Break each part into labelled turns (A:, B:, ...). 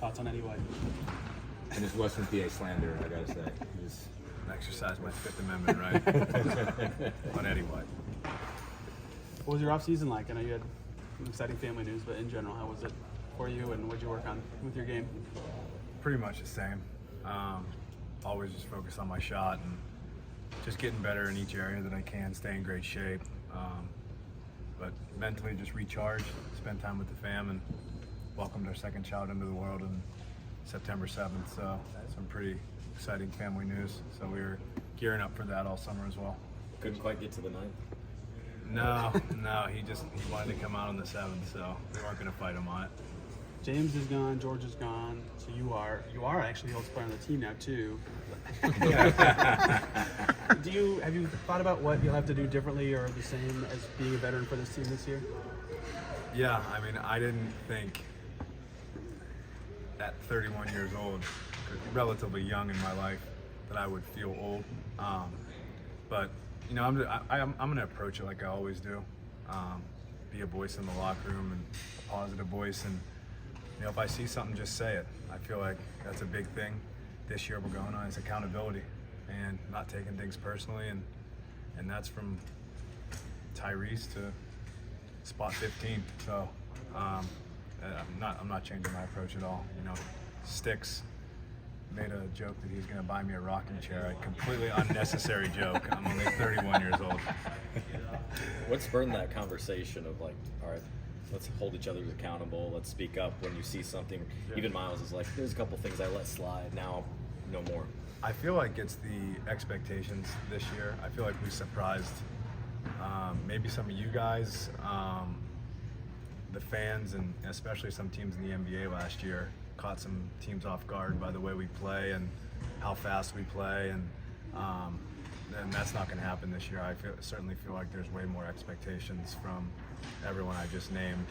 A: Thoughts on Eddie White?
B: And his Western PA slander, I gotta say. Just
C: exercise my Fifth Amendment right on Eddie White.
A: What was your off season like? I know you had some exciting family news, but in general, how was it for you, and what did you work on with your game?
C: Pretty much the same. Always just focus on my shot and just getting better in each area that I can, stay in great shape. But mentally just recharge, spend time with the fam, and welcomed our second child into the world on September 7th. So some pretty exciting family news. So we were gearing up for that all summer as well.
D: Couldn't quite get to the 9th?
C: No, he wanted to come out on the 7th, so we weren't going to fight him on it.
A: James is gone, George is gone, so you are actually the oldest player on the team now too. Have you thought about what you'll have to do differently or the same as being a veteran for this team this year?
C: Yeah, I mean, I didn't think at 31 years old, relatively young in my life, that I would feel old. But you know, I'm going to approach it like I always do. Be a voice in the locker room and a positive voice, and you know, if I see something, just say it. I feel like that's a big thing this year we're going on, is accountability and not taking things personally, and that's from Tyrese to spot 15. So I'm not changing my approach at all. You know, Sticks made a joke that he's going to buy me a rocking chair. A completely unnecessary joke. I'm only 31 years old.
D: What spurred that conversation of like, all right, let's hold each other accountable, let's speak up when you see something? Yeah. Even Miles is like, there's a couple things I let slide, now no more.
C: I feel like it's the expectations this year. I feel like we surprised maybe some of you guys, the fans, and especially some teams in the NBA last year caught some teams off guard by the way we play and how fast we play, and that's not going to happen this year. I certainly feel like there's way more expectations from everyone I just named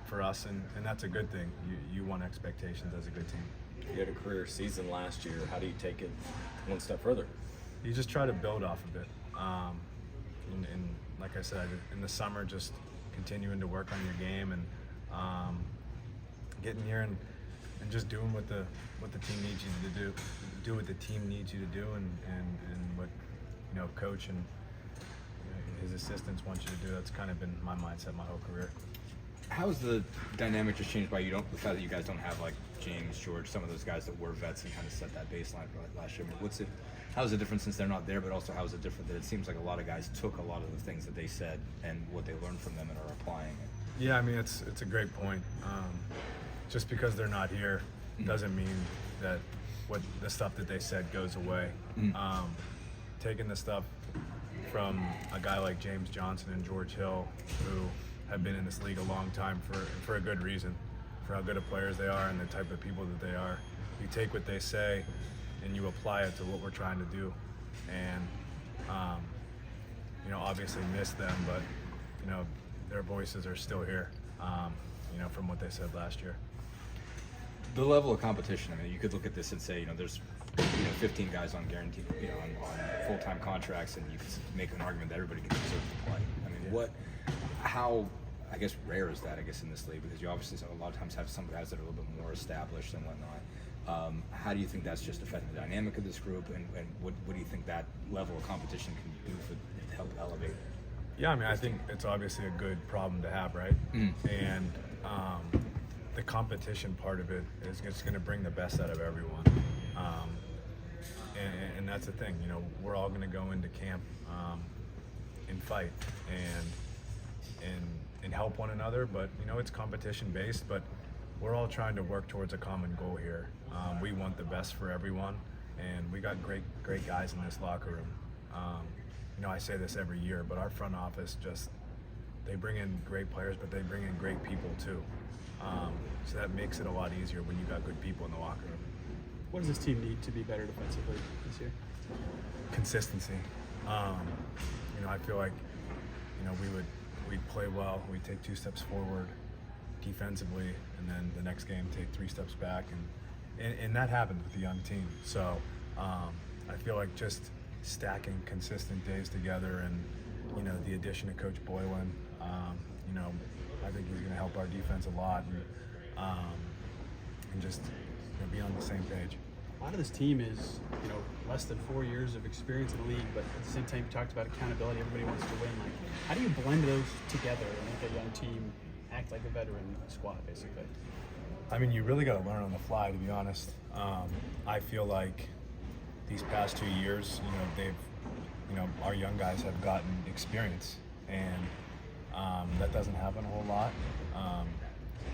C: for us, and that's a good thing. You want expectations as a good team.
D: You had a career season last year. How do you take it one step further?
C: You just try to build off of it. And like I said, in the summer, just continuing to work on your game and getting here and just doing what the team needs you to do what the team needs you to do, and what, you know, coach and his assistants want you to do. That's kind of been my mindset my whole career.
B: how's the dynamic just changed by the fact that you guys don't have like James, George, some of those guys that were vets and kind of set that baseline for like last year? I mean, how's it different since they're not there, but also how is it different that it seems like a lot of guys took a lot of the things that they said and what they learned from them and are applying it?
C: Yeah, I mean, it's a great point. Just because they're not here doesn't mean that what the stuff that they said goes away. Taking the stuff from a guy like James Johnson and George Hill, who have been in this league a long time for a good reason, for how good of players they are and the type of people that they are. You take what they say and you apply it to what we're trying to do, and you know, obviously miss them, but you know, their voices are still here, you know, from what they said last year.
B: The level of competition, I mean, you could look at this and say, you know, there's 15 guys on guaranteed, on full-time contracts, and you could make an argument that everybody can deserve to play. I mean, how, I guess, rare is that, I guess, in this league? Because you obviously a lot of times have some guys that are a little bit more established and whatnot. How do you think that's just affecting the dynamic of this group, and what do you think that level of competition can do to help elevate?
C: Yeah, I mean, I think it's obviously a good problem to have, right? And the competition part of it is just going to bring the best out of everyone. And that's the thing, you know, we're all going to go into camp and fight and help one another, but you know, it's competition based, but we're all trying to work towards a common goal here. We want the best for everyone, and we got great guys in this locker room. You know, I say this every year, but our front office they bring in great players, but they bring in great people too. So that makes it a lot easier when you got good people in the locker room.
A: What does this team need to be better defensively this year?
C: Consistency. You know, I feel like, you know, we'd play well, we'd take 2 steps forward defensively, and then the next game take 3 steps back, and that happened with the young team. So I feel like just stacking consistent days together, and you know, the addition of Coach Boylan, you know, I think he's going to help our defense a lot, and just be on the same page.
A: A lot of this team is, less than 4 years of experience in the league, but at the same time, you talked about accountability. Everybody wants to win. Like, how do you blend those together and make a young team act like a veteran squad, basically?
C: I mean, you really got to learn on the fly, to be honest. I feel like these past 2 years, our young guys have gotten experience, and that doesn't happen a whole lot.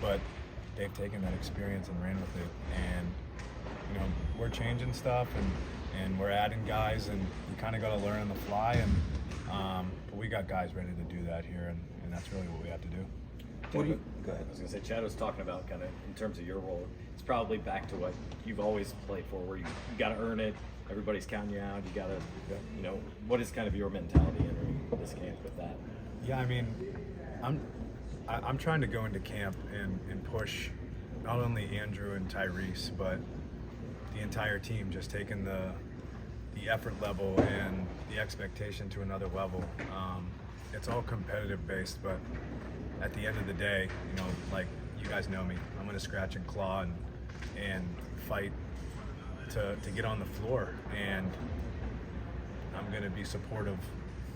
C: But they've taken that experience and ran with it, and we're changing stuff and we're adding guys, and you kind of got to learn on the fly. And but we got guys ready to do that here, and that's really what we have to do.
D: Go ahead. I was going to say, Chad was talking about kind of in terms of your role. It's probably back to what you've always played for, where you got to earn it. Everybody's counting you out. You got to, what is kind of your mentality entering this camp with that?
C: Yeah, I mean, I'm trying to go into camp and push not only Andrew and Tyrese, but the entire team, just taking the effort level and the expectation to another level. It's all competitive based, but at the end of the day, like you guys know me, I'm going to scratch and claw and fight to get on the floor, and I'm going to be supportive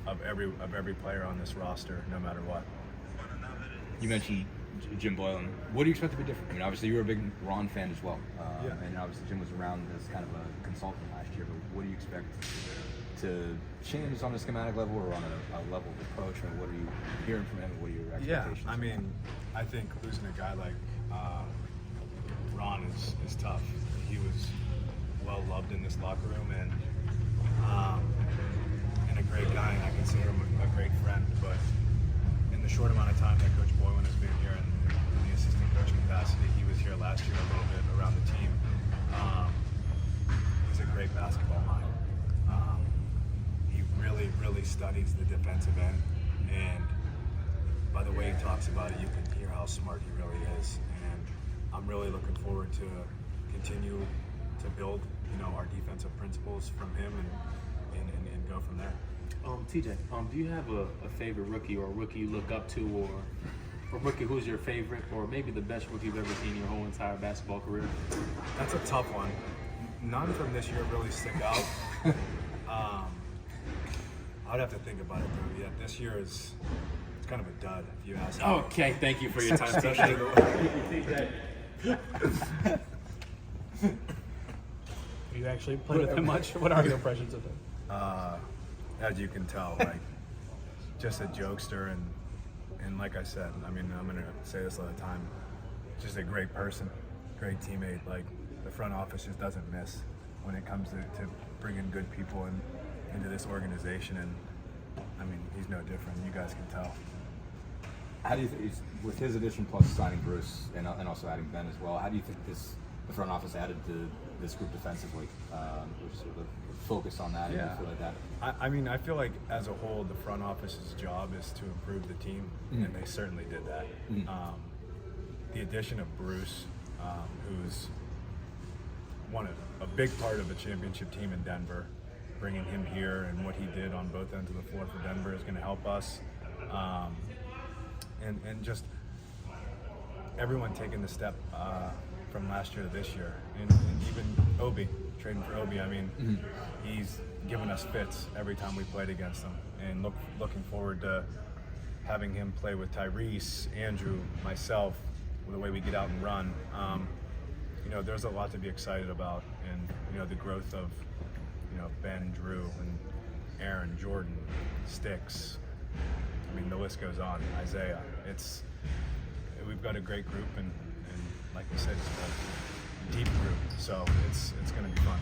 C: of every player on this roster, no matter what.
B: You mentioned Jim Boylan. What do you expect to be different? I mean, obviously you were a big Ron fan as well,
C: Yeah.
B: and obviously Jim was around as kind of a consultant last year. But what do you expect to change on a schematic level or on a level of approach? Or what are you hearing from him? And what are your expectations?
C: Yeah, I mean, I think losing a guy like Ron is tough. He was well loved in this locker room, and a great guy, and I consider him a great friend. But in the short amount of time that Coach Boylan has been here in the assistant coach capacity, he was here last year a little bit around the team. He's a great basketball mind. He really studies the defensive end, and by the way he talks about it, you can hear how smart he really is. And I'm really looking forward to continue to build, our defensive principles from him and go from there.
E: TJ, do you have a favorite rookie or a rookie you look up to, or a rookie who's your favorite, or maybe the best rookie you've ever seen in your whole entire basketball career?
C: That's a tough one. None from this year really stick out. I'd have to think about it though. Yeah, this year it's kind of a dud if you ask me.
E: Okay, thank you for your time,
C: Especially
E: TJ.
A: Do you actually play with him much? What are your impressions of him?
C: As you can tell, like, just a jokester, and like I said, I mean, I'm gonna say this all the time, just a great person, great teammate. Like, the front office just doesn't miss when it comes to bringing good people into this organization, and I mean, he's no different. You guys can tell.
B: How do you think, with his addition plus signing Bruce and also adding Ben as well, how do you think the front office added to this group defensively, which sort of focus on that and you feel like that?
C: I mean, I feel like as a whole, the front office's job is to improve the team, and they certainly did that. The addition of Bruce, who's a big part of a championship team in Denver, bringing him here and what he did on both ends of the floor for Denver is going to help us. And just everyone taking the step from last year to this year, and even Obi, trading for Obi. I mean, he's given us fits every time we played against him, and looking forward to having him play with Tyrese, Andrew, myself, the way we get out and run. There's a lot to be excited about, and the growth of Ben, Drew, and Aaron, Jordan, Sticks. I mean, the list goes on. Isaiah. We've got a great group, and like we said, it's a deep group. So it's going to be fun.